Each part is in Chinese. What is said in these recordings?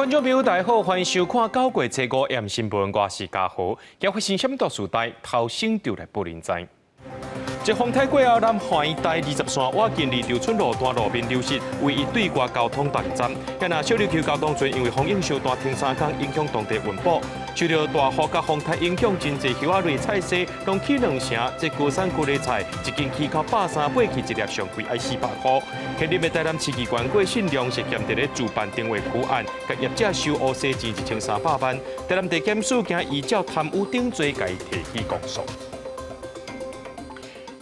观众朋友，大家好，欢迎收看《九月初5验新闻》，我是嘉豪。今发生什么大事代？头先就来报您知。这风台过后，南环台23瓦近离潮村路段路面流失，唯一对外交通大站。今仔小琉球交通船因为风影相大，停3天，影响当地运补。受到大雨甲风台影响，真侪叶仔类菜色拢起2成。这高山高丽菜一斤起靠130买起，一粒上贵要400块。迄日的台南市议员郭信良是嫌伫咧主办定位苦案，甲业者收乌西钱1300万。台南地检署竟依照贪污定罪，甲伊提起公诉。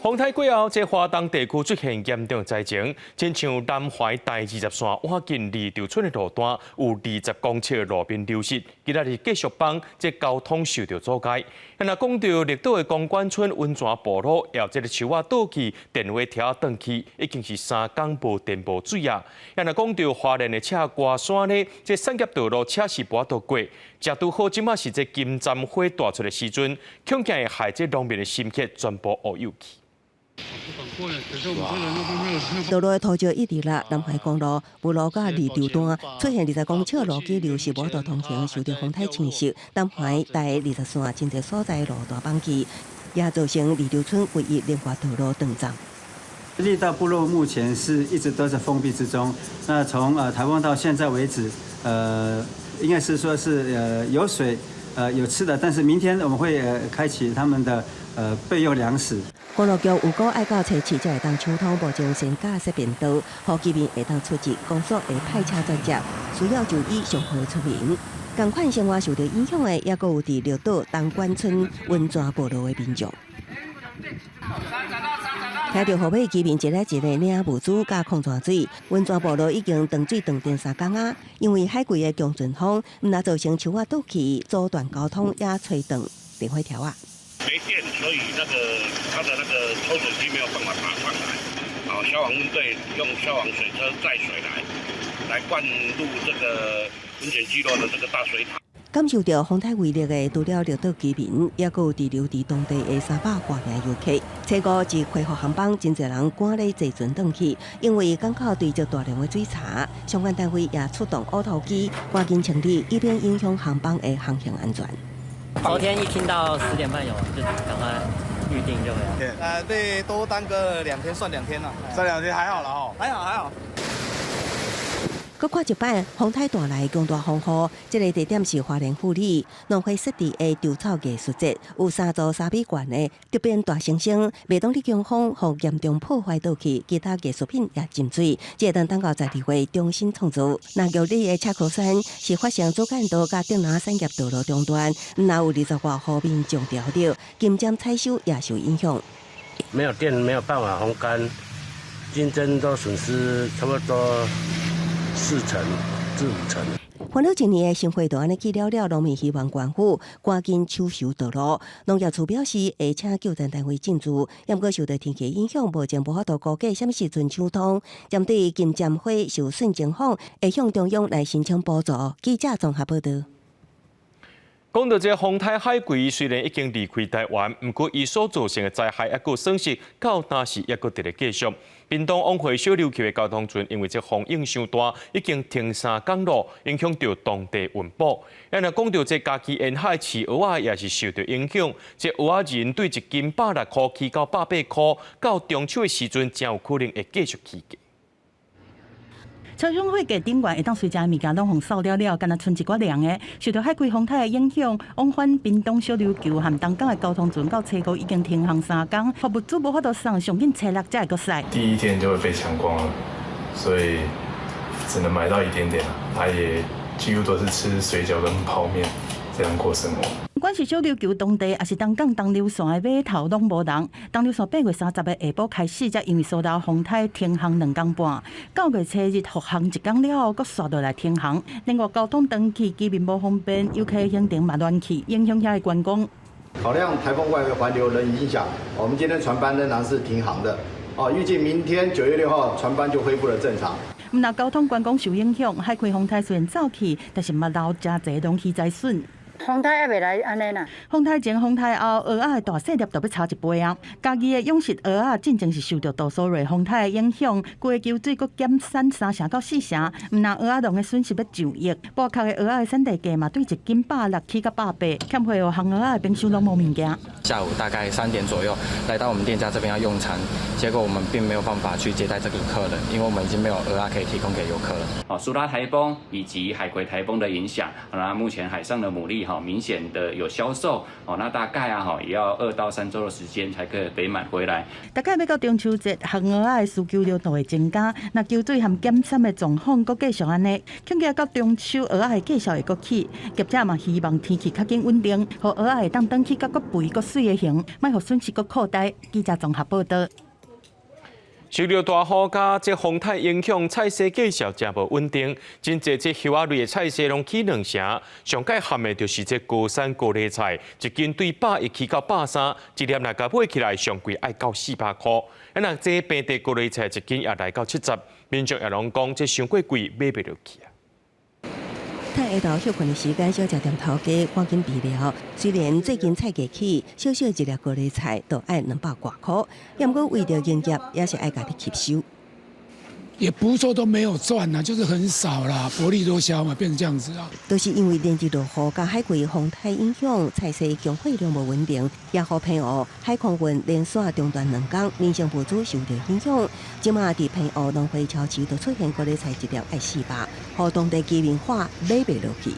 风台过后，这华东地区出现严重灾情，亲像南怀台23瓦近离潮村的路段有20公尺的路面流失，今仔日继续帮这交通受到阻碍。那讲到绿岛的公馆村温泉部落，也这个树仔倒去，电话条断去，已经是3天无电无水啊。那讲到花莲的车瓜山呢，这产业道路车是无法过，正拄好即马是这金针花大出的时阵，恐惊会害这农民的心血全部乌有去。道路的土石一直落，南海公路不路甲离潮段出现20公尺路基流失，无道通行，受到风台侵袭。南海台23真侪所在路大崩起，也造成离潮村唯一另外道路断站。绿岛部落目前是一直都在封闭之中。那从台风到现在为止，应该是说是有水有吃的，但是明天我们会开启他们的备用粮食。公路局有果爱到初7才会当抢通，目前先架设便道，好居民会当出入，公所会派车专接，需要就医上会出名。同款生活受到影响的，也阁有伫绿岛东关村温泉部落的民众。听到后尾居民一个一个领物资甲矿泉水，温泉部落已经断水断电3天啊！因为海贵的强阵风，唔但造成树仔倒去，阻断交通，也吹断电话条啊。没电，所以它的抽水机没有办法爬上来。好，消防队用消防水车载水来灌入这个温泉聚落的这个大水塔。感受到风台威力的，除了绿岛居民，也有滞留伫当地的300多名游客。初5至恢复航班，真侪人赶咧坐船转去，因为港口堆积大量的水查，相关单位也出动乌头机，赶紧清理，以免影响航班的航行安全。昨天一听到10点半有，就赶快预定就回来。对，多耽搁2天，算2天了。算2天还好了哦。还好。搁看一摆，风台大来强大风雨，这个地点是花莲富里农会湿地的稻草艺术节，有3座3米高的特别大猩猩，袂当你强风，互严重破坏倒去，其他艺术品也浸水，这等等到12月重新创造。那玉里的赤科山是发生主干道甲顶南产业道路中段，那有20多户民众调着，金针采收也受影响。没有电，没有办法烘干，金针都损失差不多4成至5成。烦恼一年的生活都安尼去了，农民希望官府赶紧抢修道路。农业处表示会请救援单位进驻，也不过受到天气影响，目前无法度估计什么时阵抢通。针对金针花受损情况，会向中央来申请补助。记者综合报道。讲到这风台海葵，虽然已经离开台湾，不过伊所造成的灾害，抑个损失到当时抑个伫咧继续。屏东往回小琉球的交通船，因为这风影伤大，已经停3天路，影响到当地运补。若讲到这家己沿海饲蚵仔，也是受到影响。这蚵仔人对1斤160块起到180块，到中秋的时阵，真有可能会继续起价。超商会价顶悬会当随食物件拢互扫了，敢若剩一寡凉的。受到海葵风台的影响，往返屏东小琉球和东港的交通船到初5已经停航3天，货物资无法度送，上紧初6才会阁驶。第一天就会被抢光了，所以只能买到一点点了。他也几乎都是吃水饺跟泡面这样过生活。不管是小琉球当地，还是东港东流线的码头，拢无人。东流线8月30日下晡开始，才因为受到风台停航2天半。9月初日复航1天了后，阁刷倒来停航。另外交通断去，居民无方便，游客行程嘛乱去，影响遐的观光。考量台风外围环流的影响，我们今天船班仍然是停航的。预计明天9月6号船班就恢复了正常。毋但交通观光受影响，海葵风台虽然走去，但是嘛留真侪农渔财损。风台还袂来安尼啦。风台前、风台后，蚵仔的大细粒都要差一倍啊！家己的养殖蚵仔进前是受到杜苏芮风台的影响，规个球水阁减产3成到4成，毋但蚵仔农的损失要上亿，剥壳的蚵仔的产地价嘛对1斤160起到180，欠货哦，行蚵仔的冰箱拢无物件。下午大概3点左右来到我们店家这边要用餐，结果我们并没有办法去接待这个客人，因为我们已经没有蚵仔可以提供给游客了。苏拉台风以及海葵台风的影响，那目前海上的牡蛎明显的有销售，那大概也要2到3周的时间才可以肥满回来。大概要到中秋节，行蚵仔的需求量都会增加，那球水和减产的状况阁继续安尼，恐惊到中秋蚵仔的继续会阁起。业者嘛希望天气较紧稳定，互蚵仔会当转去甲阁肥阁水的形，莫互损失阁扩大。记者综合报道。受到大雨加这风台影响，菜色继续真无稳定。真济这叶仔类的菜色拢起2成，上介含的就是这高山高丽菜，一斤对100起到130，一粒若甲买起来上贵爱到400块。若这平地高丽菜一斤也来到70，民众也拢讲这伤过贵，买袂落去啊。趁下昼休困的时间，小食店头家赶紧备料。虽然最近菜价起，小小一粒高丽菜都要200多块，要不过为了营业，也是爱家己吸收。也不是说都没有赚啦，就是很少啦，薄利多销嘛，变成这样子啊。都是因为连日落雨加海葵风台影响，菜色供货量无稳定，也好偏乌，海空运连续中断2天，民生物资受到影响。即马伫偏乌农会超市都出现高丽菜一粒要400，互当地居民化买袂落去。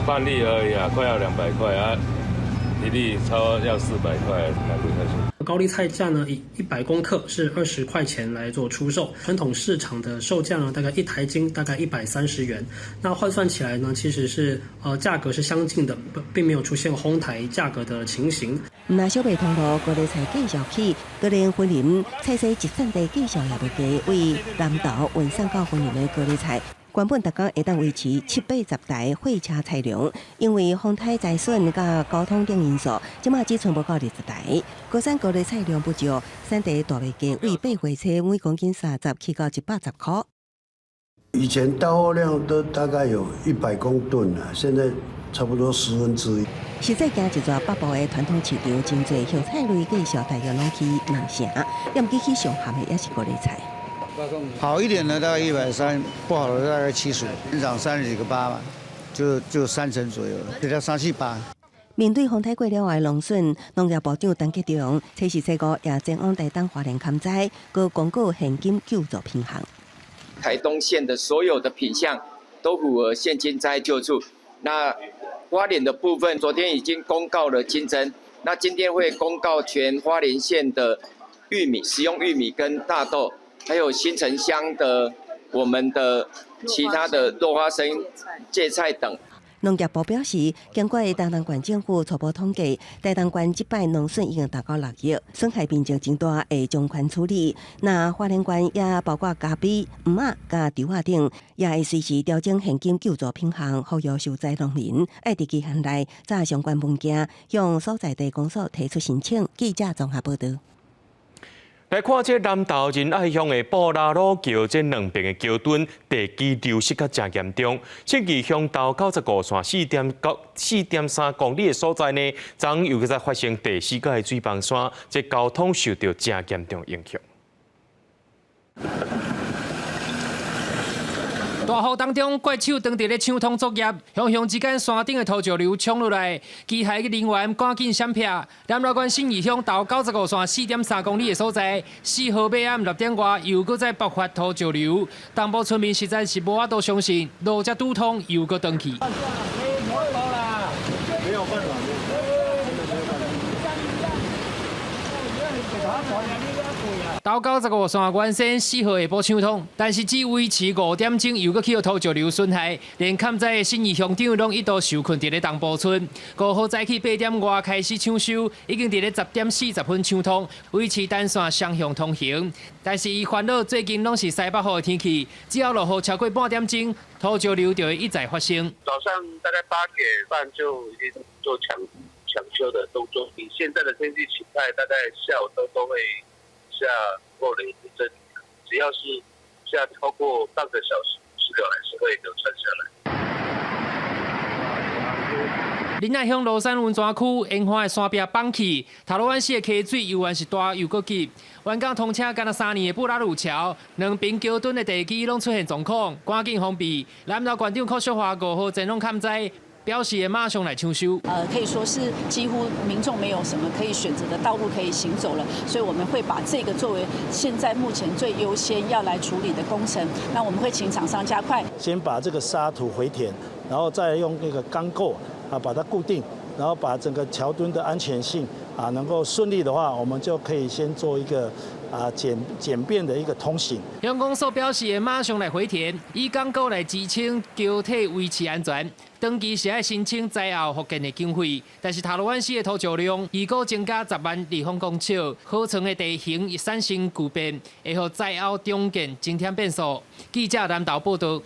半粒而已啊，快要200块啊，一粒超要400块，买不下去。高丽菜价呢，以100公克是20块钱来做出售，传统市场的售价呢，大概1台斤大概130元。那换算起来呢，其实是价格是相近的，并没有出现哄抬价格的情形。那小北通路高丽菜继续起，个人婚林菜色集散地继续也不低，为南投运送到婚林的高丽菜。原本逐天会当维持780台货车菜量，因为风台灾损甲交通等因素，即马只剩无到20台。高山高丽菜量不足，产地大卖价为8货车每公斤30起到110块。以前到货量都大概有100公吨啊，现在差不多1/10。实在行一座北部的传统市场，真侪香菜类继续大约拢去南城，要记起上咸的也是高丽菜。好一点的大概130，不好的大概70，增长30几个8嘛，就3成左右了，这叫378。面对风台过了的农损，农业部长陈吉仲初时初五也前往台东花莲勘灾，佮公告现金救助平衡。台东县的所有的品项都符合现金灾救助。那花莲的部分，昨天已经公告了金针，那今天会公告全花莲县的玉米、食用玉米跟大豆。还有新城乡的我们的其他的落花生、芥菜等。农业部表示，经过台东县政府初步统计，台东县这摆农损已经达到6亿，损害面积真大，会将款处理。那花莲县也包括咖啡、毋仔、甲稻仔等，也会随时调整现金救助平衡，呼吁受灾农民爱伫期限内查相关文件，向所在地公所提出申请。记者综合报道。来看这南投仁爱乡的布拉鲁桥，这2边的桥墩地基流失甲真严重。县距乡道95线4.3公里的所在呢，昨又再发生第4届的水崩山，这交通受到真严重影响。大雨当中，怪手当伫咧抢通作业，雄雄之间山顶的土石流冲落来，机械人员赶紧闪避。南投县信义乡到95线4.3公里的所在，4号晚暗6点外又搁再爆发土石流，东部村民实在是无法度相信，路才拄通又搁断去。到95线原先4号下晡抢通，但是只维持5点钟，又搁起到土石流损害，连坎在的新义乡长拢一度受困伫咧东部村。5号早起8点外开始抢修，已经伫咧10点40分抢通，维持单线双向通行。但是伊烦恼最近拢是西北风的天气，只要落雨超过半点钟，土石流就会一再发生。早上大概8点半就已经做抢修的动作，以现在的天气形态，大概下午都会下过雷阵雨，只要是下超过半个小时，石榴还是会流传下来。林内乡罗山温泉区樱花的山壁放弃，塔罗湾市的溪水又原是大又搁急。湾港通车干了3年的布拉鲁桥，两边桥墩的地基拢出现状况，赶紧封闭。南投县长柯淑华5号前拢勘在。表示也马上来抢修。可以说是几乎民众没有什么可以选择的道路可以行走了，所以我们会把这个作为现在目前最优先要来处理的工程。那我们会请厂商加快，先把这个沙土回填，然后再用那个钢构把它固定，然后把整个桥墩的安全性能够顺利的话，我们就可以先做一个简便的一个通行。乡公所表示会马上来回填，以钢构来支撑桥体维持安全。登记是要申请灾后复建的经费，但是塔罗湾市的土石量预估增加10万立方公尺，可层的地形产生巨变，会予灾后重建增添变数。记者南投报道。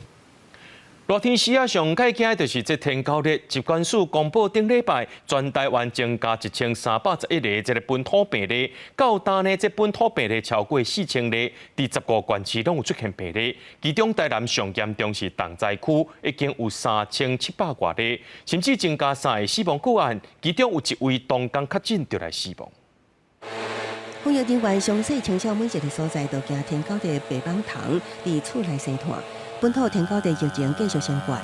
热天时上解惊的就是这天9日，疾管署公布顶礼拜全台湾增加1311例这个本土病例，到今呢，这本土病例超过4000例，伫15县市拢有出现病例，其中台南上严重是重灾区，已经有3700多例，甚至增加3个死亡个案，其中有1位同工确诊就来死亡。防疫人员详细清扫每一个所在，都惊天9日白板糖伫厝内生炭。本土天9日疫情继续升悬，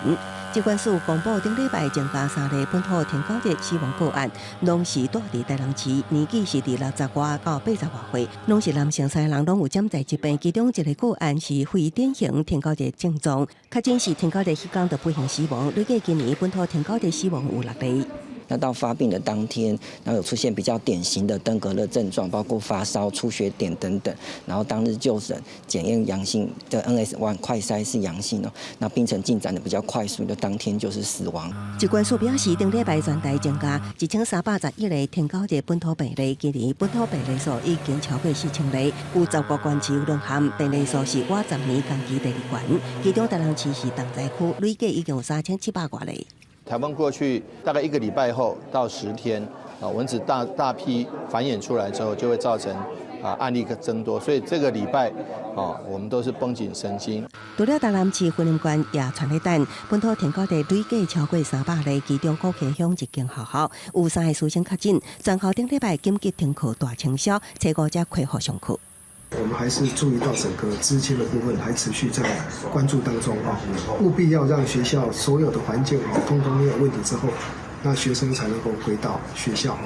疾管署公布顶礼拜增加3例本土天9日死亡个案，拢是住伫台南市，年纪是伫60外到80外岁，拢是男性3人拢有潜在疾病，其中1个个案是非典型天9日症状，确诊是天9日迄天就不幸死亡，累计今年本土天9日死亡有6例。那到发病的当天，然后有出现比较典型的登革热症状，包括发烧、出血点等等。然后当日就诊检验阳性的 NS1 快筛是阳性哦，那病程进展的比较快速的当天就是死亡。疾管署表示，顶礼拜全台增加1311例天9日本土病例，今年本土病例数已经超过4000例，有10个县市有沦陷，病例数是我10年同期第2悬，其中台南市是重灾区，累计已经有3700多例。台湾过去大概1个礼拜后到10天，蚊子大批繁衍出来之后，就会造成案例增多，所以这个礼拜我们都是绷紧神经。除了台南市婚姻馆也传来单，本土天9日累计超过300例，其中高溪乡一间学校有3个师生确诊，全校顶礼拜紧急停课大清消，初5才恢复上课。我们还是注意到整个资金的部分还持续在关注当中务必要让学校所有的环境通通没有问题之后，那学生才能够回到学校。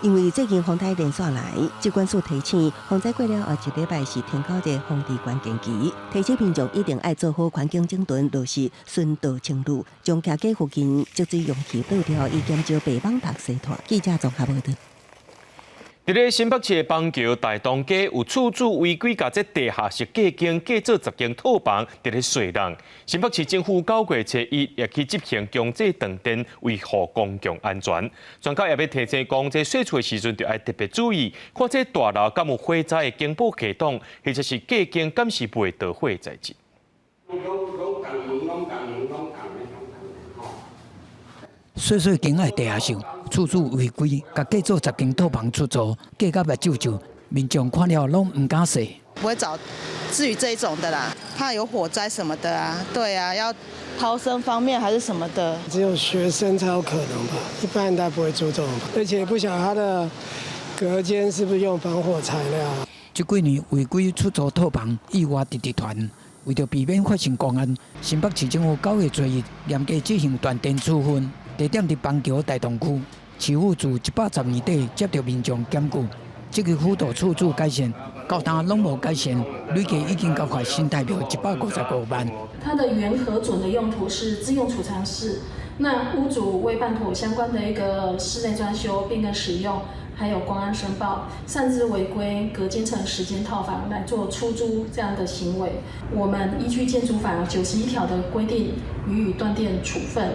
因为最近风台连续来，疾管署提醒，风灾过了后1礼拜是天9日风地关键期，提醒民众一定要做好环境整顿，就是顺道清路，将徛街附近积水容器倒掉，以减少白网白生态。记者综合报道。伫咧新北市邦桥大东街有厝主违规甲这地下室隔间改做10间套房，伫咧碎人。新北市政府9月初1也去执行强制断电，维护公共安全。专家也要提醒讲，这洗厝的时阵就要特别注意，看这大楼敢有火灾的警报系统，或者是隔间敢是未导火的材质。细细间的地下室，厝主违规，甲改做10间套房出租，价甲白旧旧，民众看了拢唔敢洗。不会找至于这一种的啦，怕有火灾什么的啊，对啊，要逃生方面还是什么的。只有学生才有可能吧，一般人他不会做这种，而且不晓得他的隔间是不是用防火材料。这几年违规出租套房意外直团。为着避免发生公案，新北市政府9月初1严格执行断电处分，地点伫邦桥大同区。市府自110年底接到民众检举，这个辅导处处改善，到今拢无改善，累计已经交款新台币155万。它的原核准的用途是自用储藏室，那屋主未办妥相关的一个室内装修变更使用。还有公安申报，擅自违规隔间成10间套房来做出租这样的行为，我们依据建筑法91条的规定，予以断电处分。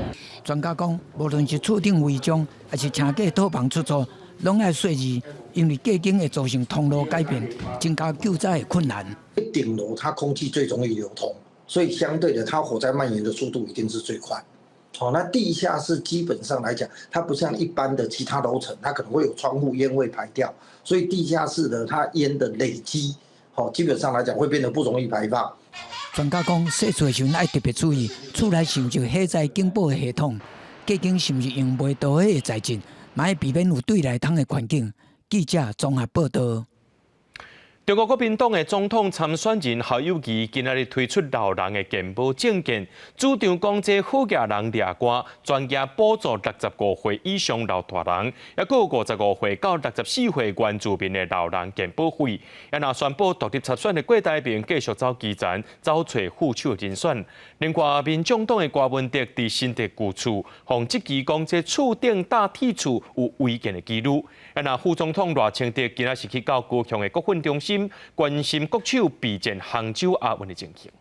专家讲，无论是厝顶违章，还是请假套房出租，拢要细致，因为隔间会造成通路改变，增加救灾的困难。顶楼它空气最容易流通，所以相对的，它火灾蔓延的速度一定是最快。那地下室基本上来讲，它不像一般的其他楼层，它可能会有窗户烟味排掉，所以地下室的它烟的累积，基本上来讲会变得不容易排放。专家讲，洗厝的时候要特别注意，厝内是有火灾警报的系统，隔究竟是毋是用袂到迄个财政，嘛要避免有对内通的环境。记者综合报道。中国国民党的总统参选人侯友宜今日推出老人的健保证件，主张讲这好家人掠光，专家补助65岁以上老大人，也有55岁到64岁原住民的老人健保费。也若宣布独立参选的郭台铭继续走基层，找找副手人选。另外，民众党的郭文哲伫新竹旧厝，讽质疑讲这厝顶搭铁厝有违建的记录。也若副总统赖清德今仔是去到高雄的国训中心。关心国手备战杭州亚运的情形。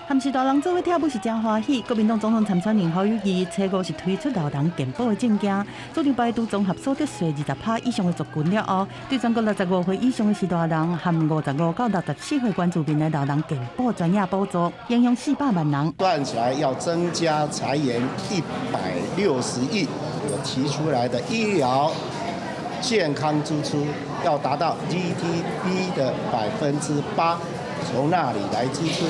含是大人做伙跳舞是真欢喜。国民党总统参选人侯友宜初五是推出老人健保的证件，主张百度综合所得税20%以上的族群了后，对全国65岁以上的士大人含55到64岁原住民的老人健保专业补助，影响400万人。算起来要增加财源160亿，我提出来的医疗健康支出要达到 GDP 的8%，从那里来支出？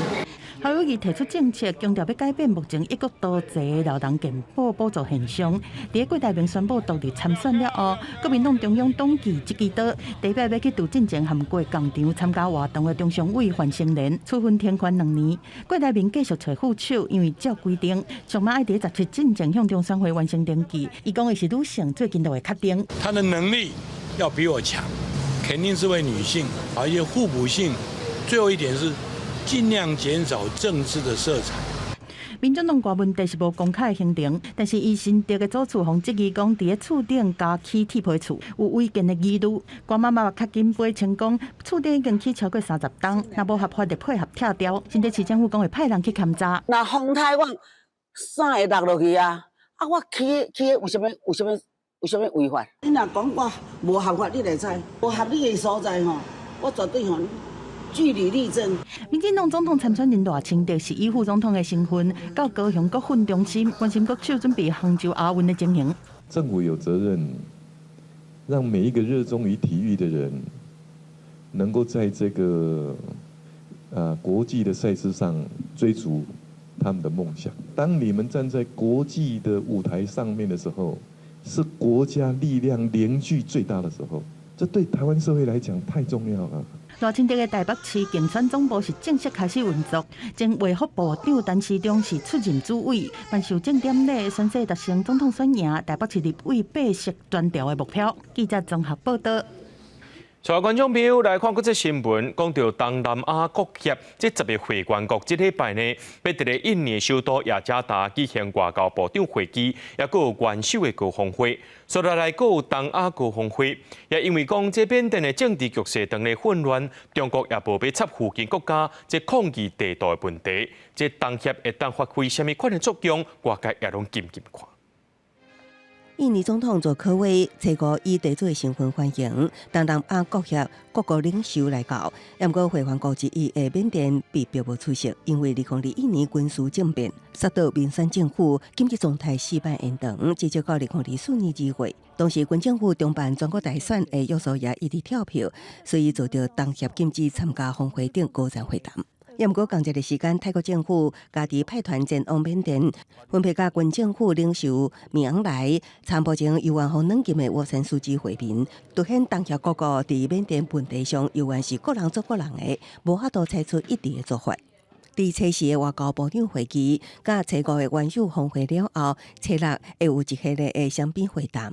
侯友宜提出政策，强调要改变目前一国多制的老人健保补助现象。在郭台铭宣布独立参选了后，国民党中央党纪这支刀，第一摆要去杜进前含过工厂参加活动的中常委范成莲，处分停权2年。郭台铭继续找副手，因为照规定，上马爱在17进前向中选会完成登记。伊讲的是女性最近都会确定，他的能力要比我强，肯定是为女性，而且互补性。最后一点是。尽量减少政治的色彩。民众党郭文哲是无公开行程，但是伊新竹的祖厝方质疑讲，伫咧厝顶加起铁皮厝有违建的疑虑。郭妈妈确金杯称讲，厝顶已经起超过30栋，若无合法的配合拆掉，新竹市政府讲会派人去勘查。那风台我伞会落落去啊！我起有啥物违法？你若讲我无合法，你会知？无合理的所在吼，我绝对吼。据理力争。民进党总统参选人赖清德是以副总统的身份到高雄国训中心关心国手准备杭州亚运的情形。政府有责任让每一个热衷于体育的人，能够在这个国际的赛事上追逐他们的梦想。当你们站在国际的舞台上面的时候，是国家力量凝聚最大的时候，这对台湾社会来讲太重要了。赖清德的台北市竞选总部是正式开始运作，前卫福部长陈时中是出任主委，办受正典礼宣誓达成总统选赢台北市立委8席专调的目标。记者综合报道。各位观众朋友来看，这新闻讲到东南亚国协这10个会员国，这礼拜呢，要伫咧印尼首都雅加达举行外交部长会议，也有元首的高峰会，所以来有东亚高峰会，也因为讲这缅甸的政治局势当咧混乱，中国也无要插附近国家这抗议地图的问题，这东协会当发挥什么款的作用，外界也拢紧看。印尼总统佐科威初五以地主的身份欢迎东南亚国协各国领袖来到，不过会员国之一的缅甸被迫无出席，因为2021年军事政变，杀到民选政府紧急状态4摆延长，至少到2024年2月。当时军政府中办全国大选的约束也一直跳票，所以遭到东协禁止参加峰会等高层会谈。也毋过，同一个时间，泰国政府家己派团前往缅甸，分别甲军政府领袖敏昂莱、参谋长尤安洪软禁的沃森书记会面，凸显东协各国伫缅甸问题上，尤安是各人做各人的，无法度采取一致的做法。伫初四的外交部长会议，甲初五的元首峰会了后，初六会有一系列的双边会谈。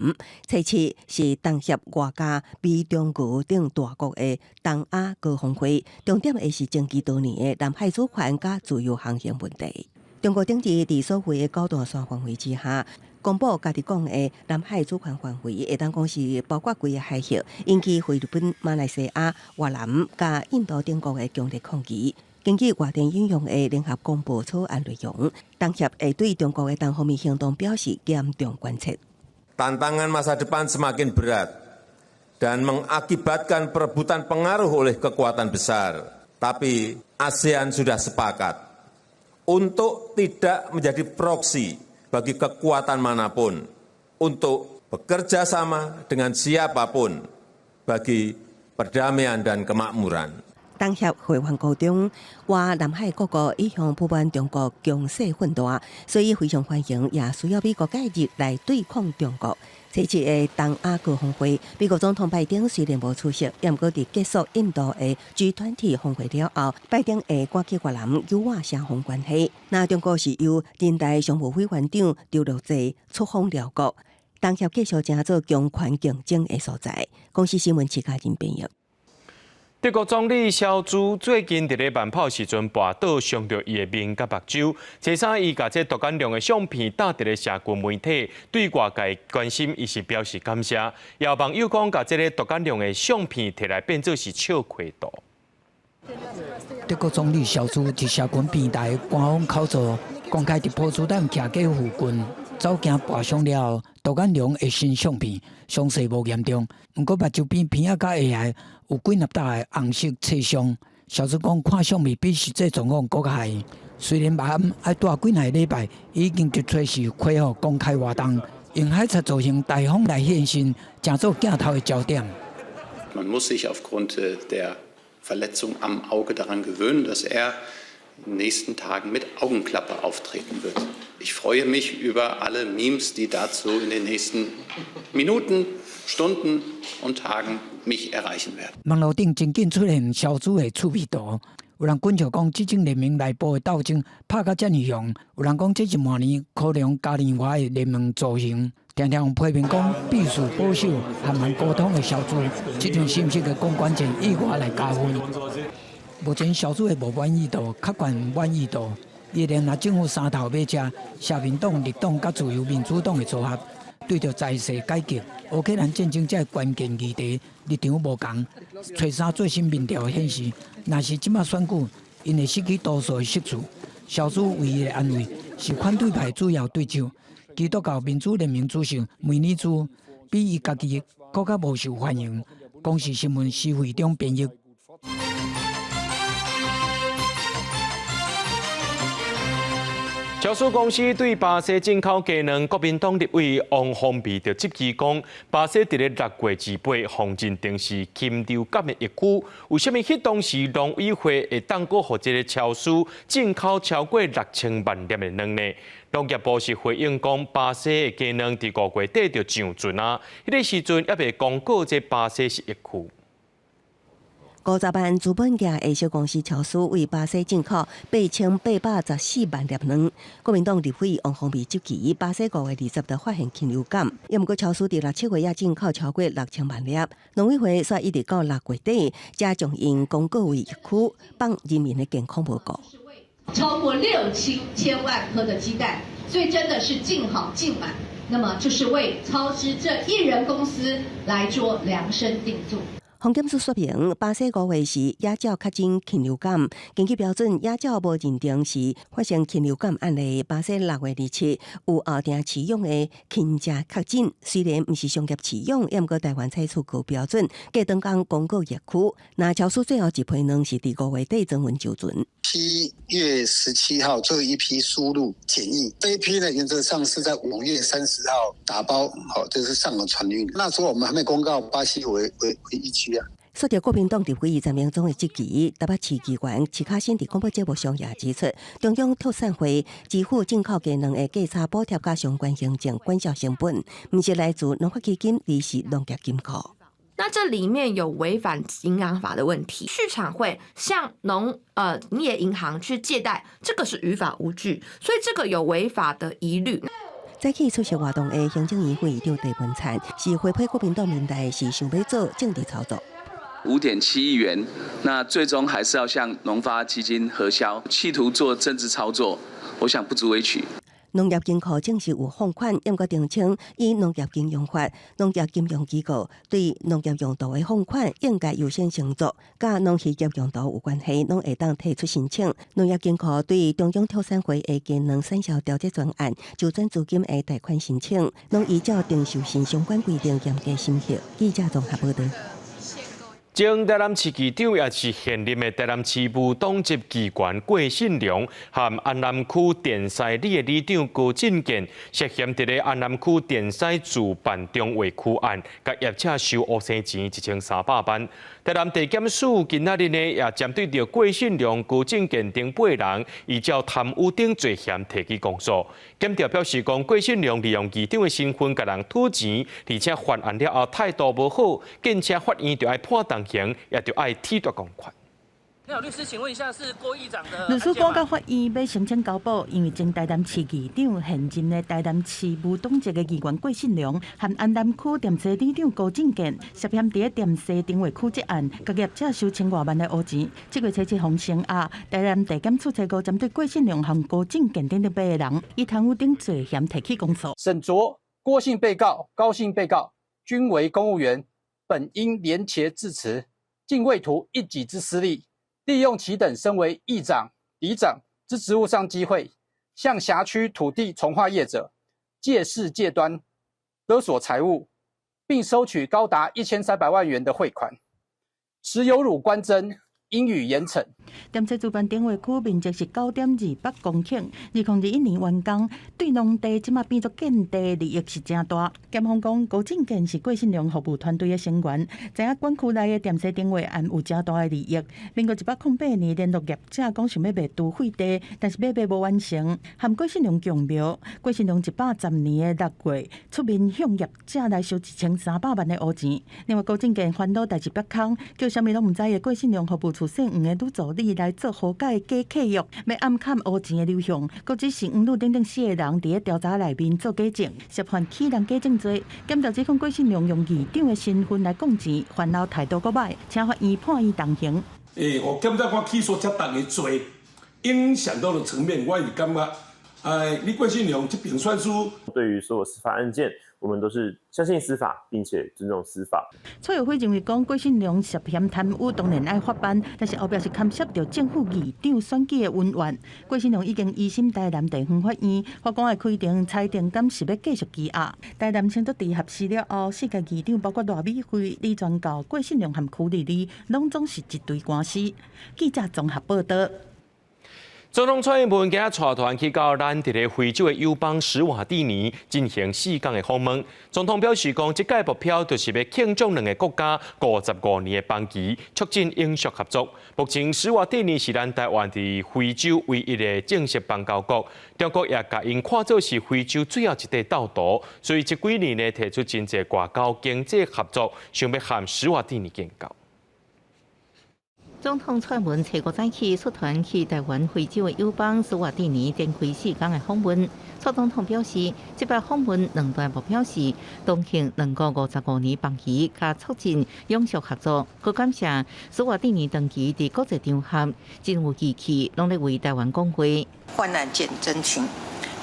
初七是东协外加美、中国等大国的东亚高峰会，重点会是争议多年的南海主权甲自由航行问题。中国顶日伫所谓的高大上范围之下，公布家己讲的南海主权范围，会当讲是包括规个海峡，引起菲律宾、马来西亚、越南甲印度等国的强烈抗议。根据外电引用的联合公报草案内容，东协会对中国的单方面行动表示严重关切。Tantangan masa depan semakin berat dan mengakibatkan perebutan pengaruh oleh kekuatan besar. Tapi ASEAN sudah sepakat untuk tidak menjadi proksi bagi kekuatan manapun, untuk bekerja sama dengan siapapun bagi perdamaian dan kemakmuran. 当协会员高中话，南海各国已向不满中国强势混大，所以非常欢迎，也需要美国介入来对抗中国。这次的东亚高峰会，美国总统拜登虽然无出席，也毋过伫结束印度的 G20 峰会了后，拜登会挂起越南友好双方关系。那中国是由人大常务委员长刘乐济出访辽国，当协继续成做强权竞争的所在。公司新闻旗家人编译。德国总理肖兹最近伫咧慢跑时阵跋倒，伤着伊的面甲目睭。车衫伊甲这大干量的相片打伫咧社群媒体，对外界关心伊是表示感谢。也有网友讲，甲这个大干量的相片摕来变做是笑亏度。德国总理肖兹伫社群平台官方口座公开伫波茨坦骑街附近走行跋伤了后，大干量的新相片，伤势无严重，不过目睭边片仔甲下颌有几粒大的红色刺伤。肖兹讲，看相片比实际状况更加害。虽然目暗爱带几个礼拜，已经伫随时恢复公开活动，用海贼造型大方来现身，成做镜头的焦点。Man muss sich aufgrund der Verletzung am Auge daran gewöhnen, dass er in den nächsten Tagen mit Augenklappe auftreten wird. Ich freue mich über alle Memes, die dazu in den nächsten Minuten, Stunden und Tagen mich erreichen werden. 网络顶真紧出现肖兹的趣味图，有人观察讲，这种联盟内部的斗争拍到遮尔凶，有人讲这是明年可能嘉年华的联盟造型。常常有批评讲，必须保守和慢沟通的肖兹，这种信息的公关权意外来加分。目前肖兹的无满意度较悬满意度，依然拿政府三头马车，社民党、绿党甲自由民主党的组合，对着财政改革、乌克兰战争这关键议题立场无同。找三最新民调显示，若是即马选举，因会失去多数的席次。肖兹唯一的安慰是反对派主要对手。基督教民主联盟主席梅尼兹比伊家己更加无受欢迎。公视新闻施会长编译。超市公司对巴西进口鸡卵，国民党立委王宏伟就质疑讲，巴西伫咧6月28防震定是禽流感的疫区，为什么迄当时农委会会当过互这个超市进口超过6000万粒的卵呢？农业部是回应讲，巴西的鸡卵伫5月底就上阵啊，迄个时阵还未公告这巴西是疫区。50万资本额的小公司超市为巴西进口8814万粒卵。国民党立委王宏伟质疑巴西5月20日发现禽流感，也毋过超市伫6、7月也进口超过6000万粒。农委会说一直到6月底，才将因公告为疫区，放人民的健康无顾。超过6、7千万颗的鸡蛋，所以真的是进好进满。那么这是为超市这一人公司来做量身定做。防检署说明，巴西5月时野鸟确诊禽流感，根据标准，野鸟无认定是发生禽流感案例。巴西6月27有后定饲养的禽只确诊，虽然不是商业饲养，也毋过台湾采取高标准，隔当天公告疫区。那超市最后一批卵是伫5月底增温就准。7月17号最后一批输入检疫，这一批呢原则上是在5月30号打包，好，这是上了船运。那时候我们还没公告巴西为疫区啊。说到国民党立委陈明忠的质疑，台北市议员齐卡新伫广播节目上也指出，中央特产会支付进口鸡卵的价差补贴甲相关行政管销成本，不是来自农发基金，而是农业金库。那这里面有违反营养法的问题，市场会向农业银行去借贷，这个是于法无据，所以这个有违法的疑虑。早起出席活动的行政院会长陈文灿是回批国民党民代是想要做政治操作。5.7亿元，那最终还是要向农发基金核销，企图做政治操作，我想不足为取。农业金库正式有放款，也个定称以农业金融法，农业金融机构对农业用途的放款应该优先乘坐，甲农渔业用途有关系，拢会当提出申请。农业金库对中央特产会的鸡卵产销调节专案周转资金的贷款申请，拢依照定授信相关规定严格审核。记者综合报道。前台南市市长也是现任的台南市务党籍议员郭信良，和安南区电西里的里长高进健涉嫌伫咧安南区电西主办中卫区案，甲业者收乌生钱1300万。台南地检署今仔日呢也针对着郭信良、高进健等8人，依照贪污等罪嫌提起公诉。检调表示讲，郭信良利用议长的身份甲人讨钱，而且犯案了后态度无好，并且法院就要判重刑，也就要褫夺公权。你好，律师，请问一下，是郭议长的？律师告到法院要申请交保，因为前台南市议长现任的台南市无党籍的议员郭信良和安南区电西里长高进健涉嫌伫电西定位区这案，甲业者收1000多万的乌钱。7月7日封城后，台南地检处查针对郭信良和高进健等8个人，以贪污等罪嫌提起公诉。沈卓、郭姓被告、高姓被告均为公务员，本应廉洁自持，竟为图一己之私利。利用其等身为议长、里长之职务上机会，向辖区土地重划业者借势借端勒索财物，并收取高达1300万元的汇款，实有辱官箴，应予严惩。电西主办定位区面积是9.28公顷，2021年完工，对农地即马变作建地，利益是真大。检方讲，高进健是郭信良服务团队的成员，知影管区内的电西定位案有真大的利益。民国108年联络业者讲想要卖都废地，但是买卖无完成，和郭信良共谋。郭信良110年的6月出面向业者来收1300万的乌钱。另外，高进健烦恼代志别空，叫啥物拢唔知的郭信良服务处姓黄的女助理来做和解假契约，要暗砍乌钱的流向。佫只是黄女等等4个人伫咧调查内面做假证，涉犯欺人假证罪。检调指控郭信良用议长的身份来讲钱，犯后态度佫歹，请法院判伊重刑。我检察官起诉这重的罪，影响到的层面，我是感觉，你郭信良这边算数。对于所有司法案件，我们都是相信司法，并且尊重司法。蔡友辉认为讲郭信良涉嫌贪污，当然爱法办，但是后壁是牵涉到政府议长选举的恩怨。郭信良已经移审台南地方法院，法官会开庭裁定，敢是要继续羁押。台南清楚地合适了后，4个议长包括赖美惠、李全教、郭信良和区丽丽，拢总是一堆官司。记者综合报道。总统蔡英文今日带团去到咱伫咧非洲的友邦史瓦蒂尼进行4天的访问。总统表示讲，这届目标就是要庆祝2个国家55年的邦谊，促进永续合作。目前史瓦蒂尼是咱台湾伫非洲唯一的正式邦交国，中国也把因看作是非洲最后一块岛屿，所以这几年呢提出真侪外交经济合作，想要和史瓦蒂尼建交。总统蔡文7月早起率团去台湾非洲的友邦史瓦蒂尼展开4天的访问。蔡总统表示，这摆访问2大目标是同庆2国55年邦谊，加促进永续合作。佮感谢史瓦蒂尼长期伫国际场合真有义气，拢咧为台湾讲话。患难见真情。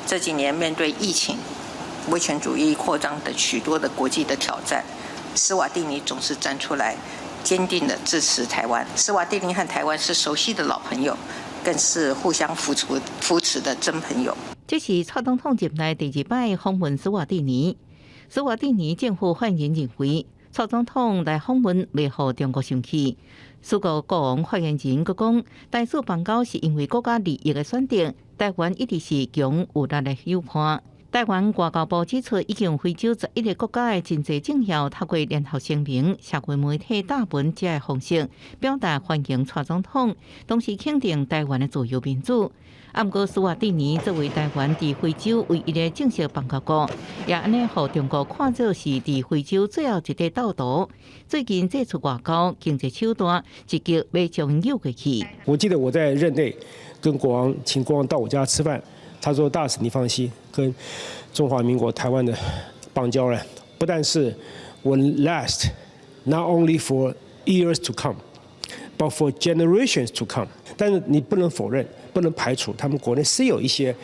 这几年面对疫情、威权主义扩张等许多的国际的挑战，史瓦蒂尼总是站出来，坚定地支持台湾。史瓦蒂尼和台湾是熟悉的老朋友，更是互相扶持的真朋友。这是蔡总统任内第2摆访问史瓦蒂尼。史瓦蒂尼政府发言人认为，蔡总统来访问未互中国生气。苏国国王发言人佮讲，大使邦交是因为国家利益的选择，台湾一直是强有力的友伴。台湾外交部指出，已经非洲11个国家的真侪政要透过联合声明、社会媒体大文这的方式，表达欢迎蔡总统，同时肯定台湾的自由民主。不过，史瓦蒂尼作为台湾伫非洲唯一的正式邦交国，也安尼互中国看作是伫非洲最后一块岛屿。最近这出外交经济手段，直接要将诱过去。我记得我在任内跟国王请国王到我家吃饭，他说：“大使你放心，跟中华民国台湾的邦交呢，不但是will last not only for years to come, but for generations to come。”但是你不能否认。不能排除他们国内是有一些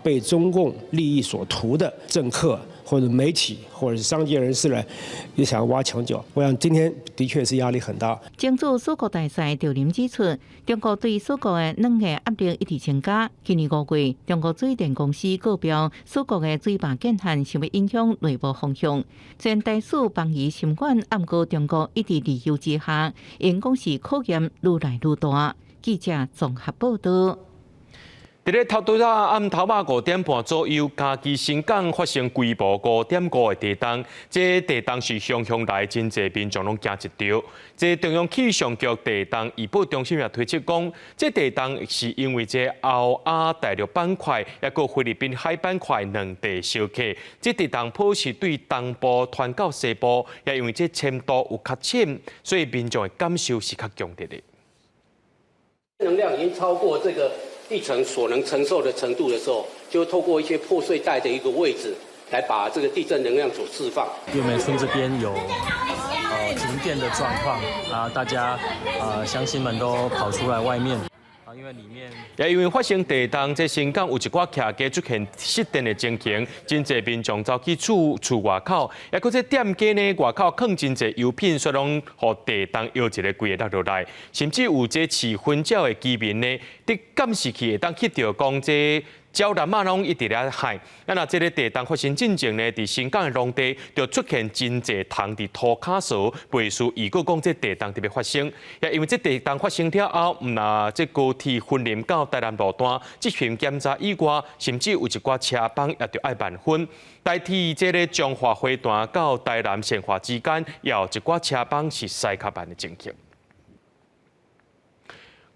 被中共利益所图的政客或者媒体或者是商界人士呢，也想要挖墙脚。我想今天的确是压力很大。争取四国大赛赵林指出，中国对四国的冷气压力一直增加。去年5月，中国水电公司告标四国的水坝建限想要影响内部方向，虽然大使防疫心管，不过中国一直利诱之下，因讲是考验愈来愈大。记者综合报道。伫咧头拄仔暗头仔5点半左右，嘉义新港发生规模5.5的地震。这地震是向来真侪民众拢惊一跳。这中央气象局地震预报中心也推测讲，这地震是因为这欧亚大陆板块也个菲律宾海板块两地相克。这地震波是对东部传到西部，也因为这深度有较浅，所以民众的感受是较强烈的。能量已经超过这个地层所能承受的程度的时候，就透过一些破碎带的一个位置，来把这个地震能量所释放。玉美村这边有停电的状况啊，大家乡亲们都跑出来外面。因为里面也因为发生地震，这新港有一寡徛家出现失电的情形，真侪民众走去厝外口，也搁这店家呢外口放真侪油品，所以拢互地震摇一个规个落来，甚至有这饲薰鸟的居民呢，伫监视器会当翕到讲这。鸟南嘛拢一直咧海，那这个地震发生进前呢，伫新港的农地就出现真侪虫伫涂骹槽，背书预告讲这地震特别发生，也因为这地震发生了后，那这高铁分林到台南路段执行检查以外，甚至有一寡车帮也着爱慢分，代替这个彰化花段到台南县化之间，也有一寡车帮是驶较慢的情形。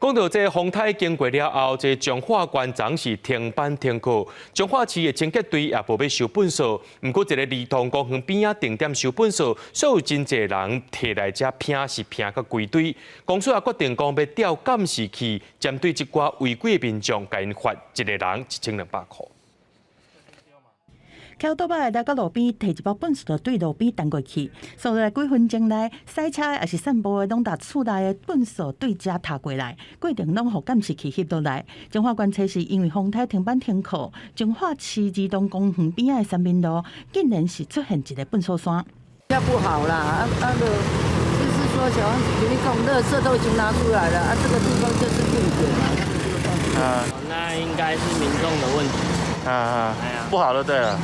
讲到这风台经过了后，这彰化县长是停班停课，彰化市的清洁队也无要收本数。不过，一个儿童公园边啊定点收本数，所以有真侪人摕来遮拼是拼到规堆。公司也决定讲要调监视器，针对这寡违规的民众，甲因罚一个人1200块。捡倒摆来到路边，摕一包本数就对路边弹过去。所在几分钟内，驶车也是散步的，拢把厝内的本数对遮踏过来，过程拢互监视器翕落来。彰化县测是因为风台停班停课，彰化市儿童公园边的三民路竟然是出现一个笨手山。要不好啦，就是说小王子跟你讲，垃圾都已经拿出来了，这个地方就是定点。那应该是民众的问题。不好就对了。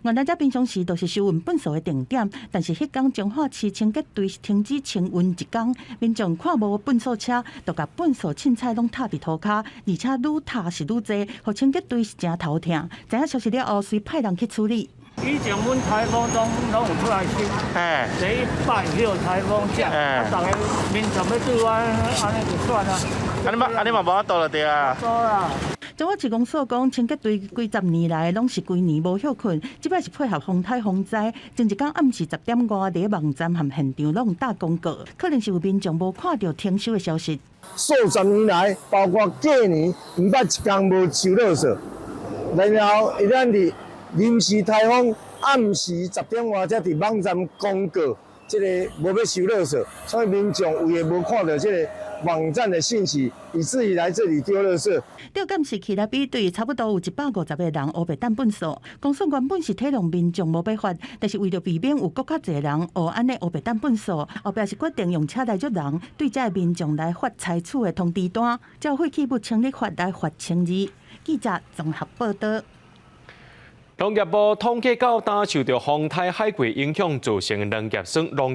原来这平常时都是收运本数的定点，但是迄天彰化市清洁队停止清运一天，民众看无本数车，就把本数凊彩拢踏伫涂骹，而且愈踏是愈侪，互清洁队是真头疼。知影消息了后，随派人去处理。以前阮台风拢有出来收，这106台风假，大家民众要对我安尼就算啊。安尼嘛无法度了对啊。错啦。彰化市公所讲，清洁队几十年来拢是规年无休困，即摆是配合风台风灾，前一天暗时10点外，伫网站和现场拢打广告，可能是有民众无看到停收的消息。数十年来，包括过年，毋捌一天无收垃圾，然后一旦伫临时台风暗时10点外，才伫网站公告，即个无要收垃圾，所以民众有诶无看到即个网站的信息，以至于来这里丢垃圾。调监视器来比对，差不多有150个人黑白蛋本数。公司原本是体谅民众无被罚，但是为了避免有更较侪人学安尼黑白蛋本数，后壁是决定用车来捉人，对这民众来发采取的通知单，照废弃物清理法来罚1200。记者综合报道。农业部统计到，担受到风台海葵影响造成农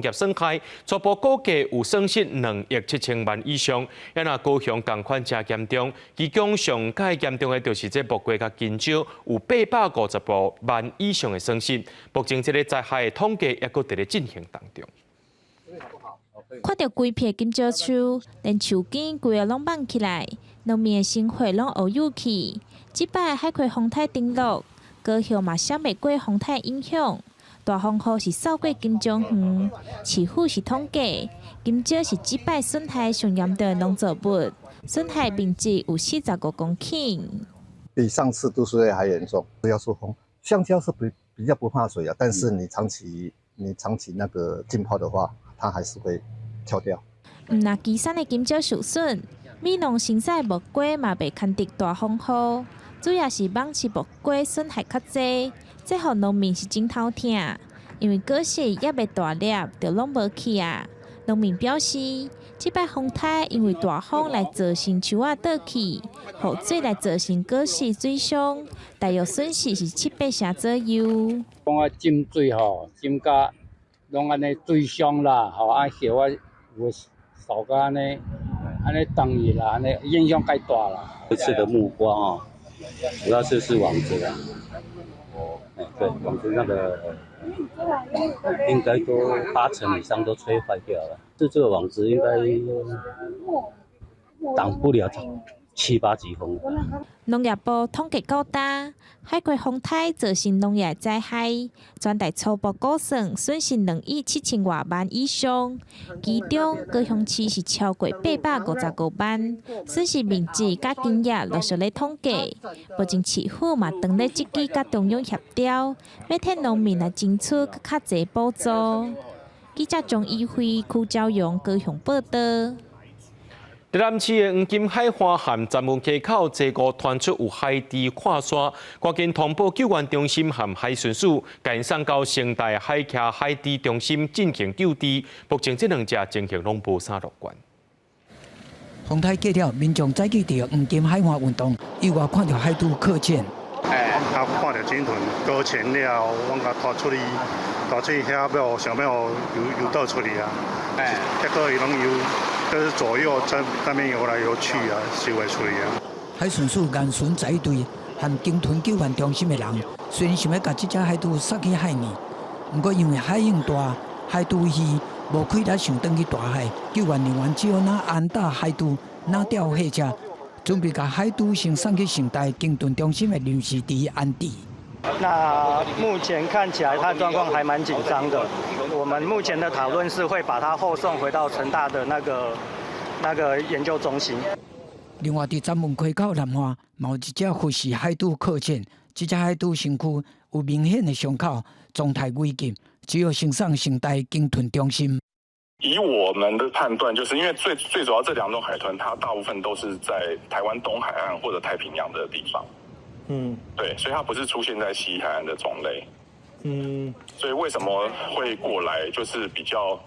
业损害，初步估计有损失2亿7千万以上。也那高雄同款真严重，其中上界严重的就是这木瓜甲金蕉，有850万以上的损失。目前这个灾害的统计也搁伫咧进行当中。看到规片金蕉树，连树根规个拢绑起来，农民的生活拢乌有去。即摆海葵风台登陆。高雄嘛，闪袂过风台影响，大风雨是扫过金钟园。市府是统计，金蕉是即摆损害上严重的农作物，损害面积有45公顷，比上次都市还严重。不要说风，橡胶是比较不怕水啊，但是你长期那个浸泡的话，它还是会跳掉。那基山的金蕉受损，米农生产木瓜嘛袂堪敌大风雨。主要是网翅木瓜损害较济，这互农民是真头痛，因为果实也未大粒，就拢无去啊。农民表示，即摆风台因为大风来造成树仔倒去，雨水来造成果实水伤，大约损失是700成左右。讲啊，浸水吼，浸甲拢安尼水伤啦，吼啊叶啊有扫甲安尼冻去啦，安尼影响介大啦。这次的木瓜哦，主要是网子啊，对，网子那个应该都80%以上都吹坏掉了。这个网子应该挡不了7、8级风。农业部统计估单，海葵风台造成农业灾害，全台初步估算损失2亿7千多万以上，其中高雄市是超过859万，损失面积甲金额陆续咧统计。目前市府嘛当咧积极甲中央协调，要替农民来争取更较侪补助。记者张依辉、区昭阳高雄报道。台南市的黄金海花涵闸门溪口坐高传出有海猪看山，赶紧通报救援中心和海巡署，赶送到城大海徛海猪中心进行救治。目前这2只情形拢无啥乐观。风台过了，民众再去到黄金海花运动，意外看到海猪搁浅。看到鲸豚搁浅了，我甲拖出去遐想要游倒出去啊，结果伊拢游。就是左右在那边游来游去啊，游来出去啊。海巡署严巡在队和鲸豚救援中心的人，虽然想要把这只海猪杀去海里，不过因为海涌大，海猪鱼无开来想转去大海，救援人员只好拿安打海猪，拿吊货车，准备把海猪先送去城大鲸豚中心的临时地安置。那目前看起来，它的状况还蛮紧张的。我们目前的讨论是会把它后送回到成大的那个研究中心。另外，在闸门溪口南岸，有一只活死海猪搁浅，这只海猪身躯有明显的伤口，状态危急，只有先送城大鲸豚中心。以我们的判断，就是因为最主要这2种海豚，它大部分都是在台湾东海岸或者太平洋的地方。对，所以它不是出现在西海岸的种类。所以为什么会过来，就是比较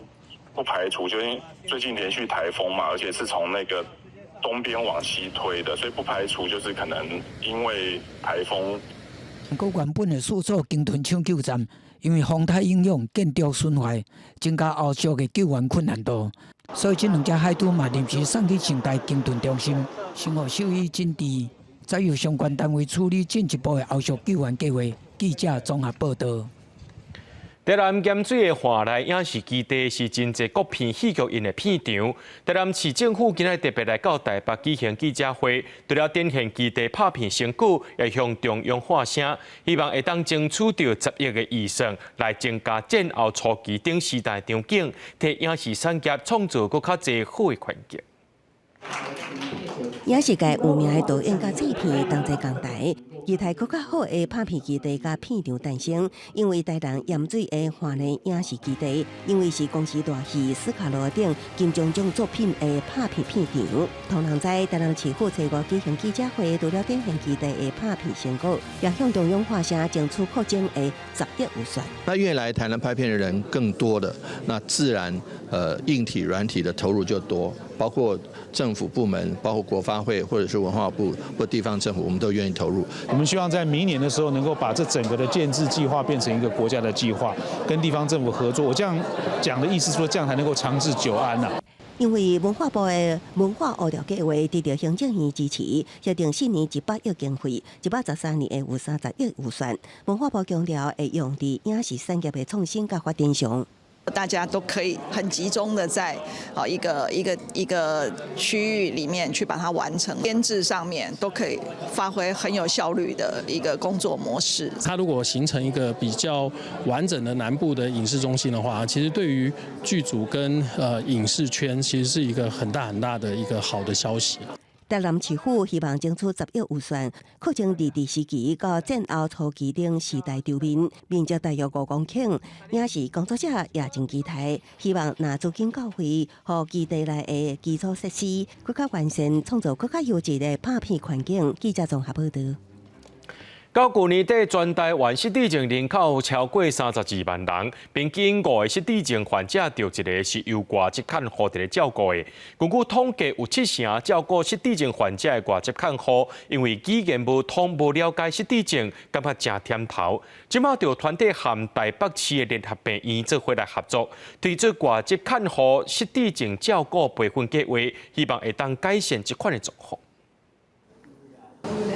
不排除，就因为最近连续台风嘛，而且是从那个东边往西推的，所以不排除就是可能因为台风。不过原本的四座鲸豚抢救站，因为风台影响建筑损坏，增加后续的救援困难度，所以这2只海猪嘛临时送去城大鲸豚中心，先予兽医诊治。再由相关单位处理进一步的后续救援计划。记者综合报道。台南盐水的华来影视基地是真侪国片戏剧因的片场。台南市政府今日特别来到台北举行记者会，除了展现基地拍片成果，也向中央发声，希望会当争取到10亿的预算，来增加战后初期顶时代场景，替影视产业创造更较侪好的环境。影视界有名的导演甲制片同齐共台，期待更较好的拍片基地甲片场诞生。因为台南盐水的华联影视基地，因为是公司大戏《斯卡罗》等金钟奖作品的拍片片场。同人在台南市府5月举行记者会，除了展现基地的拍片成果，也向中央发声，争取扩增的10亿预算。那愿意来台南拍片的人更多的，那自然硬体、软体的投入就多，包括政府部门，包括国发会或者是文化部或地方政府，我们都愿意投入。我们希望在明年的时候，能够把这整个的建制计划变成一个国家的计划，跟地方政府合作。我这样讲的意思说，这样才能够长治久安呐。因为文化部的文化物料计划得到行政院支持，设定4年100亿经费，113年的有30亿预算。文化部强调会用在影视产业的创新甲发展上。大家都可以很集中的在一个区域里面去把它完成，编制上面都可以发挥很有效率的一个工作模式。它如果形成一个比较完整的南部的影视中心的话，其实对于剧组跟影视圈其实是一个很大的一个好的消息。台南市府希望争取10亿预算，扩增伫第时期到战后初期等时代场面，面积大约5公顷。影视工作者也真期待，希望拿资金到位，和基地内的基础设施更加完善，创造更加优质的拍片环境。记者综合报道。到去年底，全台湾失智症人口超过32万人，平均5个失智症患者就一个是由外籍看护伫咧照顾的。根据统计，有70%照顾失智症患者的外籍看护，因为语言无通、无了解失智症，感觉真甜头。即马就团体和台北市的联合病院做伙来合作，推出外籍看护失智症照顾培训计划，希望会当改善这款的状况。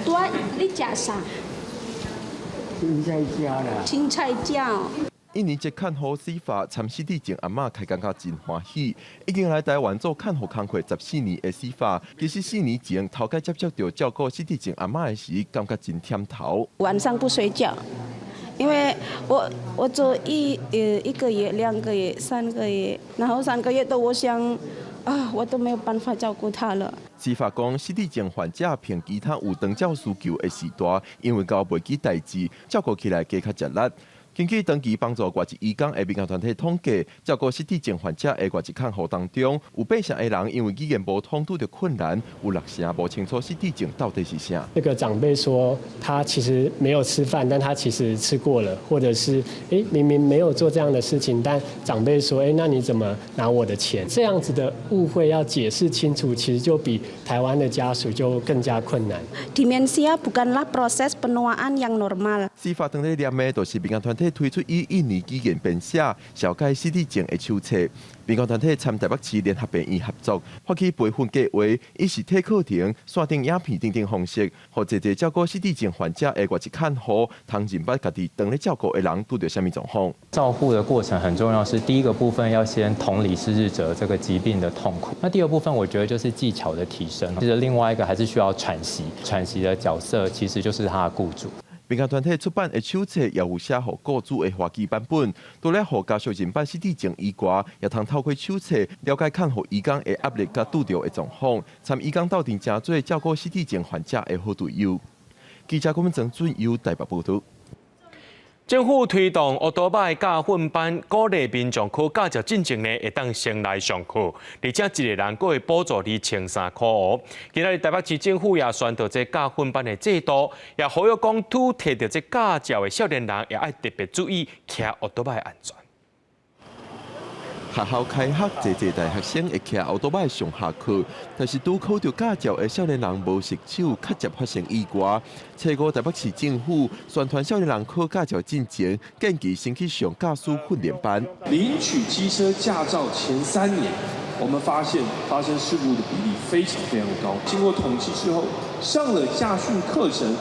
多，你食啥？青菜椒啦。青菜椒。印尼籍看护司法参失智症阿嬷开感觉真欢喜，已经来台湾做看护工作14年的司法，其实4年前头家接触到照顾失智症阿嬷的时，感觉真甜头。晚上不睡觉，因为我做1个月、2个月、3个月，然后3个月都我想。我都没有办法照顾他了。司法讲，失智症患者凭其他有长照需求的时代，因为交袂起代志，照顾起来加较吃力。根据长期帮助外籍移工的民间团体统计，照顾失智症患者的外籍看护当中，有8成的人因为语言无通拄着困难，有6成无清楚失智症到底是啥。那个长辈说他其实没有吃饭，但他其实吃过了，或者是明明没有做这样的事情，但长辈说那你怎么拿我的钱？这样子的误会要解释清楚，其实就比台湾的家属就更加困难。Demensia bukanlah proses penuaan yang normal。司法当咧念的都是民间团体推出以印尼语言编写、了解失智症的手册。民间团体参台北市联合病院合作，发起培训计划，以实体课程、线顶影片等方式，和一个照顾失智症患者的外籍看护，通认捌家己当咧照顾的人拄着什么状况。照顾的过程很重要，是第一个部分要先同理失智者这个疾病的痛苦。那第二部分我觉得就是技巧的提升。其实另外一个还是需要喘息，喘息的角色其实就是他的雇主。民间团体出版的手册也有写予雇主的华语版本，除了予家属认捌失智症以外，也通透过手册了解看护移工的压力甲拄着的状况，参移工斗阵真做照顾失智症患者的好队友。记者郭文正准由台北报道。政府推动奥多拜驾训班，鼓励民众去驾照进前呢，会当先来上课，而且一个人佫会补助你1300块哦。今日台北市政府也宣导这驾训班的制度，也呼吁讲，拄摕到这驾照的少年人，也要特别注意骑奥多拜安全。学校开学，侪大学生会骑奥多拜上下课，但是拄考到驾照的少年人无熟手，较接发生意外。初五台北市政府宣传少年人考驾照进前，建议先去上驾驶训练班。领取机车驾照前3年，我们发现发生事故的比例非常高。经过统计之后，上了驾训课程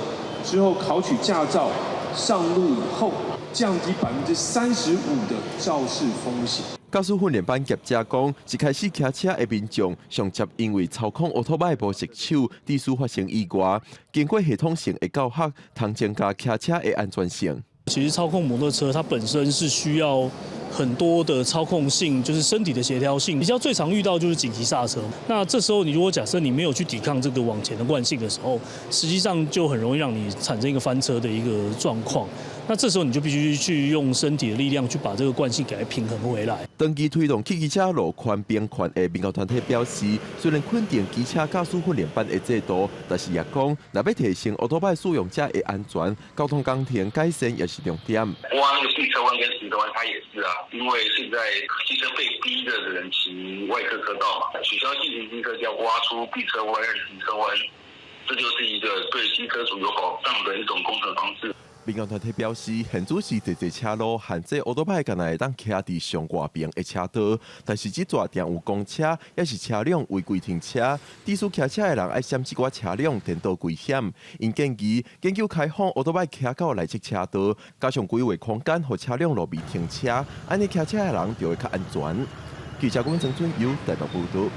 之后，考取驾照上路以后，降低35%的肇事风险。驾驶训练班业者讲，一开始骑车的民众上接因为操控奥托拜无熟手，致使发生意外。经过系统性的教学，通增加骑车的安全性。其实操控摩托车，它本身是需要很多的操控性，就是身体的协调性。比较最常遇到就是紧急刹车。那这时候你如果假设你没有去抵抗这个往前的惯性的时候，实际上就很容易让你产生一个翻车的一个状况。那这时候你就必须去用身体的力量去把这个惯性给它平衡回来。长期推动汽机车路宽边宽的民间团体表示，虽然肯定机车驾驶训练班的制度，但是也讲，若要提升奥多拜使用者的安全，交通工程改善也是重点。弯个闭车弯跟实车弯，它也是啊，因为现在机车被逼的人骑外侧车道嘛，取消禁行机车要挖出闭车弯、实车弯，这就是一个对机车主有保障的一种工程方式。民间团体表示，现主是侪车路限制奥多拜敢若会当骑伫上外边的车道，但是这抓定有公车，也是车辆违规停车，致使骑车的人爱闪即寡车辆颠倒危险。因建议研究开放奥多拜骑到内侧车道，加上规划空间和车辆路边停车，安尼骑车的人就会较安全。记者郭正春由台北报道。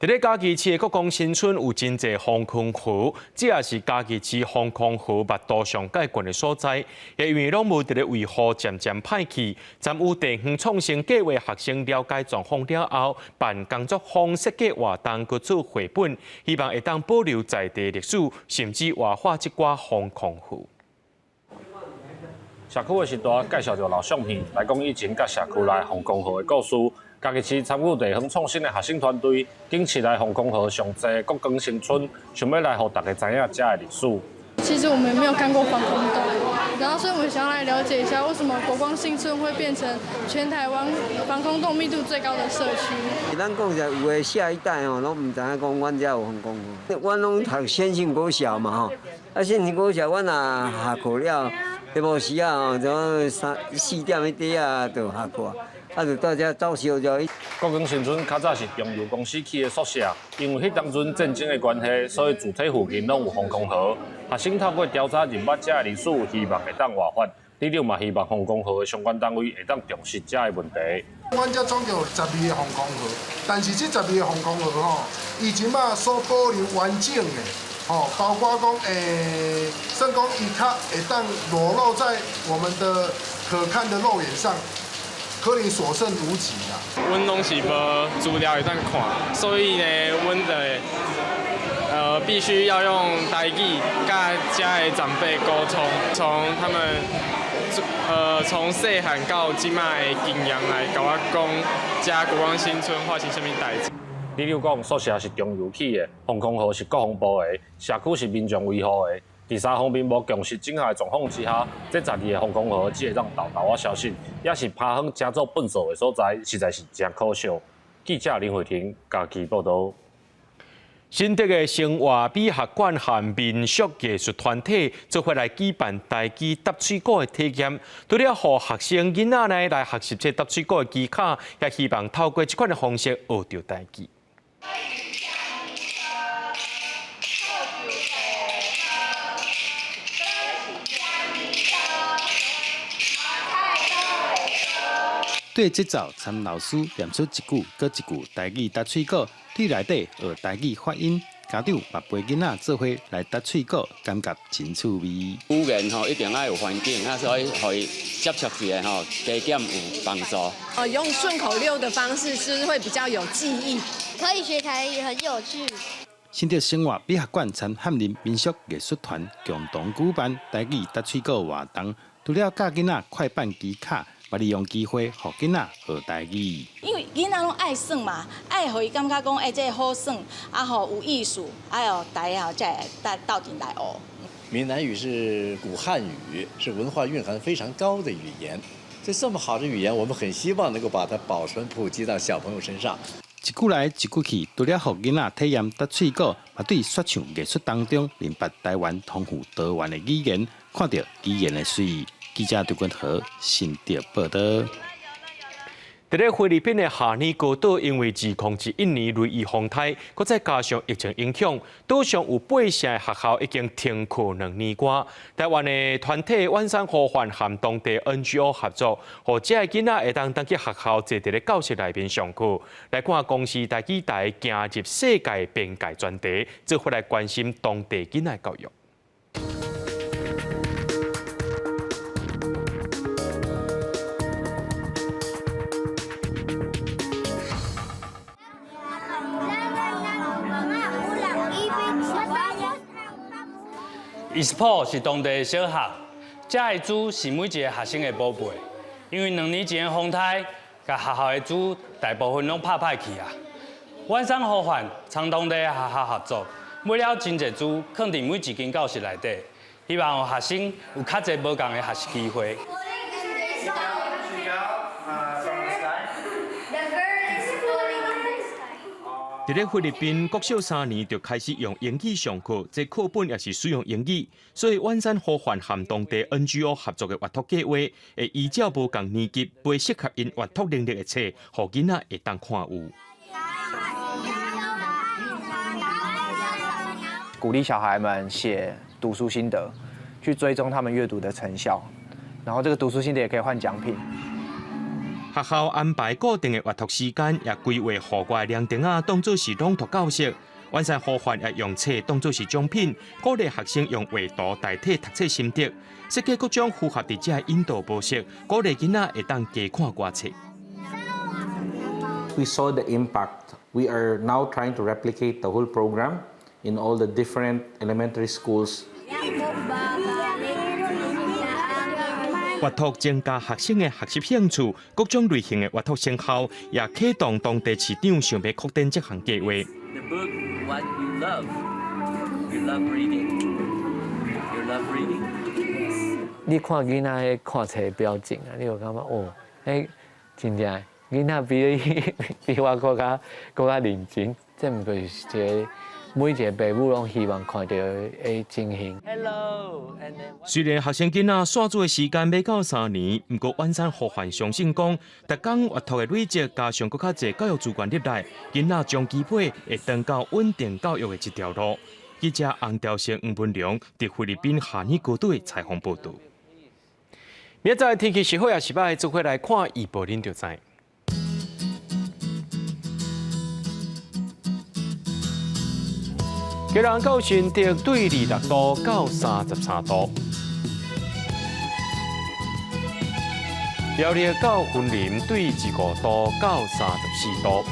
伫咧嘉义市的国光新村有真侪防空湖，这也是嘉义市防空湖密度上介悬的所在。也因为拢无伫咧维护渐渐歹去，暂有地方创新计划学生了解状况了后，办工作坊设计活动各出绘本，希望会当保留在地历史，甚至活化一寡防空湖。社区的时代介绍着老相片来讲以前甲社区内防空湖的故事。嘉义市参与地方创新的学生团队，近期来防空湖上济国光新村，想要来互大家知影遮的历史。其实我们没有看过防空洞，然后所以我们想要来了解一下，为什么国光新村会变成全台湾防空洞密度最高的社区。咱讲者有的下一代吼，拢唔知影讲阮遮有防空洞。阮拢读先进国小嘛吼，啊先进国小阮也下课了，下晡时啊吼，就4点迄底啊就下课。啊，就到遮走小就。国光新村较早是中油公司起的宿舍，因为迄当阵战争的关系，所以主体附近拢有防空壕。学生透过调查认捌遮的历史，希望会当活化。李长嘛希望防空壕的相关单位会当重视遮的问题。阮遮总共有12个防空壕，但是这12个防空壕吼，以前嘛所保留完整的，吼，包括讲算讲伊较会当裸露在我们的可看的肉眼上。可能所剩无几啦。阮拢是无资料会当看，所以呢，阮就必须要用台语甲遮的长辈沟通，从他们从细汉到即卖的经验来甲我讲，遮国光新村发生什么代志。比如讲，宿舍是中油起的，防空壕是国防部的，社区是民众维护的。第三方面，无共识整合的状况之下，这12个防空壕只会当豆豆消失，也是拍向加州粪扫的所在，实在是真可笑。记者林慧婷家己报道。新竹的生活美学馆和民俗艺术团体做伙来举办台语搭水果的体验，除了让学生囡仔来学习这搭水果的技巧，也希望透过这款的方式学到台语。对节奏，参老师念出一句搁一句台语搭水果，对内底学台语发音。家长把陪囡仔做伙来搭水果，感觉真趣味。语言吼一定要有环境，所以可以接触起来吼，加减有帮助。用顺口溜的方式，是不是会比较有记忆？可以学台语，很有趣。新竹生活美学馆参翰林民俗艺术团共同举办台语搭水果活动，除了教囡仔快板技巧。把利用机会，让囡仔学台语。因为囡仔拢爱耍嘛，爱互伊感觉讲，这好耍，啊吼有艺术，台啊才会到底来学。闽南语是古汉语，是文化蕴含非常高的语言。这么好的语言，我们很希望能够把它保存普及到小朋友身上。一句来一句去，除了让囡仔体验搭水果，也对说唱艺术当中明白台湾丰富多元的语言，看到语言的水。记者刘君和新竹报道。在菲律宾的夏尼高岛，因为2021年雷雨风台，搁再加上疫情影响，岛上有8成的学校已经停课2年多。台湾的团体晚上呼唤和当地 NGO 合作，让这些囡仔会当去学校坐伫咧教室内面上课，来看公司台语台行入世界边界专题，做伙来关心当地囡仔教育。ESPO 是当地小学，这个猪是每一个学生的宝贝，因为2年前的风台，甲学校的猪大部分拢拍去啊。晚上呼唤，从当地的学校合作，买了真侪猪，放伫每一间教室内底，希望学生有较侪无共的学习机会。在菲律宾，国小3年就开始用英语上课，这课本也是使用英语，所以晚山呼唤和当地 NGO 合作的阅读计划，会依照无同年级背适合因阅读能力的册，让囡仔会当看有。鼓励小孩们写读书心得，去追踪他们阅读的成效，然后这个读书心得也可以换奖品。学校安排固定的阅读时间，也规划户外亮灯啊，当作是朗读教室。晚上呼唤也用册当作是奖品，鼓励学生用画图代替读册心得，设计各种符合伫这引导模式，鼓励囡仔会当加看歌册。We saw the impact. We are now trying to replicate the whole program in all the different elementary schools. 阅读增加学生的学习兴趣，各种类型的阅读成效，也启动当地市长想要扩展这项计划。The book, what you love reading. 你看囡仔迄看册的表情啊，你有感觉哦，真正囡仔比我更加认真，这毋过是一个每一个父母拢希望看到的情形。虽然学生囡仔刷做的时间未到3年，不过万山呼唤相信讲，逐工阅读的累积加上更较侪教育资源入来，囡仔将机会会登到稳定教育的一条路。记者洪兆成、黄文良伫菲律宾下尼国队采访报道。明仔载天气是好也是歹，做伙来看预报，恁就知。吉兰到新竹对26度到33度，苗栗到云林对15度到34度，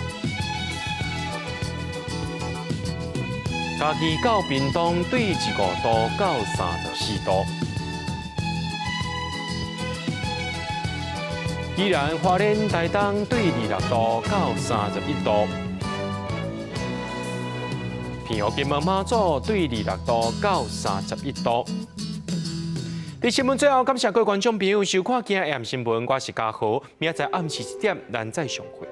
嘉义到屏东对15度到34度，宜兰花莲台东对26度到31度。平湖金门马祖对26度到31度。伫新闻最后，感谢各位观众朋友收看今日AM新闻，我是嘉豪，明仔载暗时1点咱再相会。